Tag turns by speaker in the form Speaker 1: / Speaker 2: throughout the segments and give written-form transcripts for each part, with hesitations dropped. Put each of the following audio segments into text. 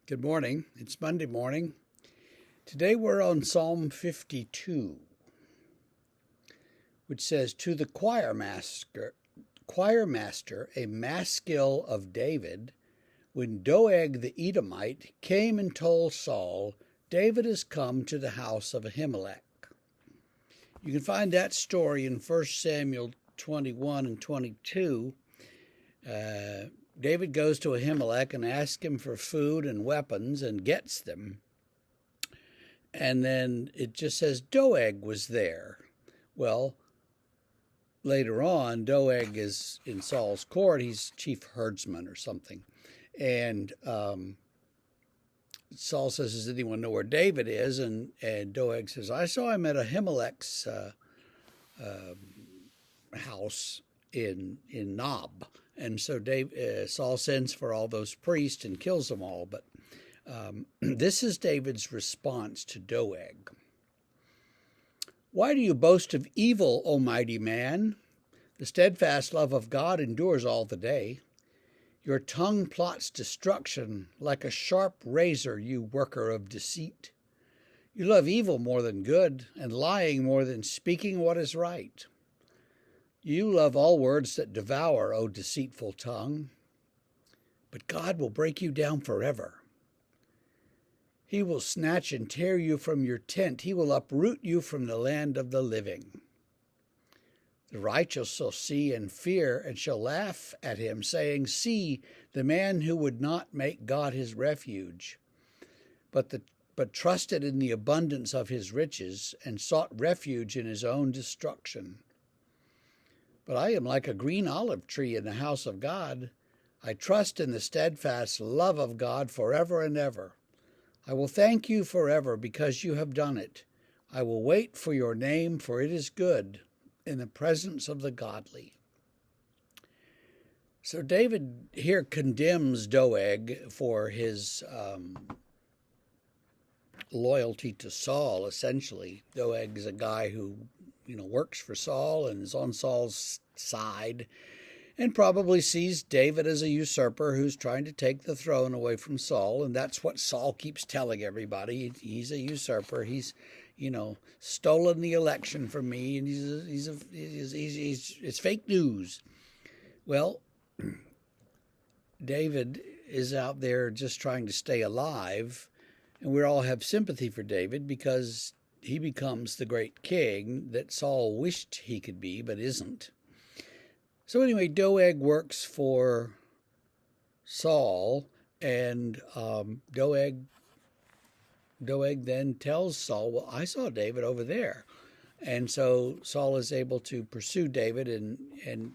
Speaker 1: Good morning. It's Monday morning. Today we're on Psalm 52, which says, "To the choir master, a maskil of David, when Doeg the Edomite came and told Saul, David has come to the house of Ahimelech." You can find that story in 1 Samuel 21 and 22. David goes to Ahimelech and asks him for food and weapons and gets them. And then it just says Doeg was there. Well, later on, Doeg is in Saul's court. He's chief herdsman or something. And Saul says, "Does anyone know where David is?" And Doeg says, "I saw him at Ahimelech's house in Nob." And so Saul sends for all those priests and kills them all. But this is David's response to Doeg. "Why do you boast of evil, O mighty man? The steadfast love of God endures all the day. Your tongue plots destruction like a sharp razor, you worker of deceit. You love evil more than good, and lying more than speaking what is right. You love all words that devour, O deceitful tongue. But God will break you down forever. He will snatch and tear you from your tent. He will uproot you from the land of the living. The righteous shall see and fear and shall laugh at him, saying, 'See, the man who would not make God his refuge, but trusted in the abundance of his riches and sought refuge in his own destruction.' But I am like a green olive tree in the house of God. I trust in the steadfast love of God forever and ever. I will thank you forever because you have done it. I will wait for your name, for it is good in the presence of the godly." So David here condemns Doeg for his loyalty to Saul, essentially. Doeg is a guy who works for Saul and is on Saul's side and probably sees David as a usurper who's trying to take the throne away from Saul. And that's what Saul keeps telling everybody. He's a usurper. He's, stolen the election from me, and it's fake news. Well, David is out there just trying to stay alive, and we all have sympathy for David because he becomes the great king that Saul wished he could be, but isn't. So anyway, Doeg works for Saul, and Doeg then tells Saul, "Well, I saw David over there." And so Saul is able to pursue David and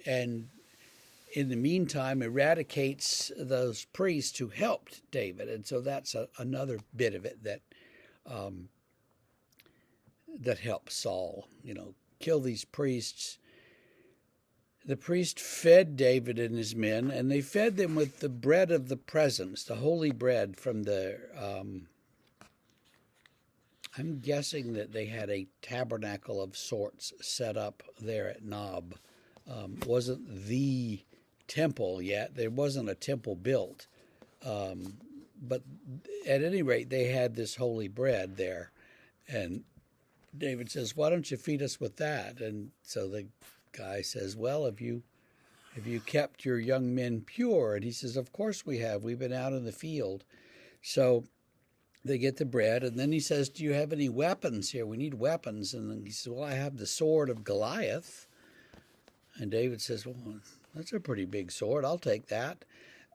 Speaker 1: in the meantime eradicates those priests who helped David. And so that's another bit of it that helps Saul, kill these priests. The priest fed David and his men, and they fed them with the bread of the presence, the holy bread from I'm guessing that they had a tabernacle of sorts set up there at Nob. Wasn't the temple yet. There wasn't a temple built. But at any rate, they had this holy bread there. And David says, "Why don't you feed us with that?" And so the guy says, "Well, have you kept your young men pure?" And he says, "Of course we have. We've been out in the field." So they get the bread, and then he says, "Do you have any weapons here? We need weapons." And then he says, "Well, I have the sword of Goliath." And David says, "Well, that's a pretty big sword. I'll take that."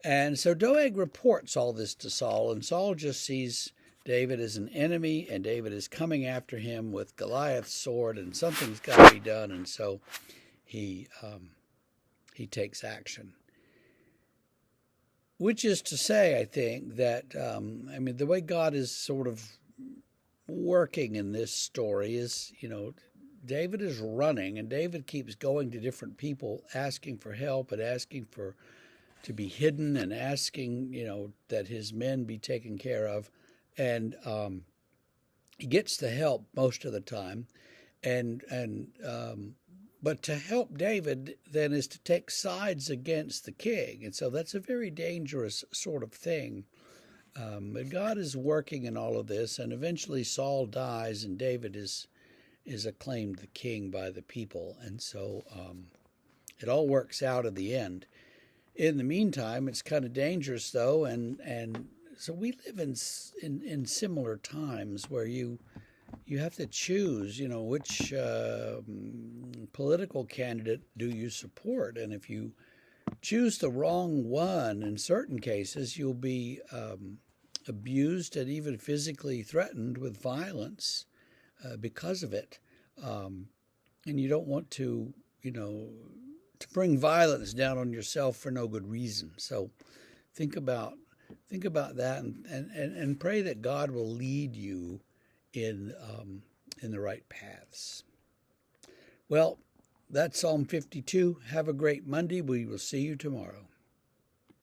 Speaker 1: And so Doeg reports all this to Saul, and Saul just sees David as an enemy, and David is coming after him with Goliath's sword, and something's got to be done. And so he takes action. Which is to say, I think, that, the way God is sort of working in this story is, David is running, and David keeps going to different people, asking for help and asking to be hidden and asking, that his men be taken care of. And he gets the help most of the time. But to help David then is to take sides against the king. And so that's a very dangerous sort of thing. But God is working in all of this, and eventually Saul dies, and David is acclaimed the king by the people, and so it all works out in the end. In the meantime, it's kind of dangerous though, and so we live in similar times where you have to choose, which political candidate do you support, and if you choose the wrong one, in certain cases, you'll be abused and even physically threatened with violence because of it. And you don't want to, to bring violence down on yourself for no good reason. So think about that and pray that God will lead you in the right paths. Well, that's Psalm 52. Have a great Monday. We will see you tomorrow.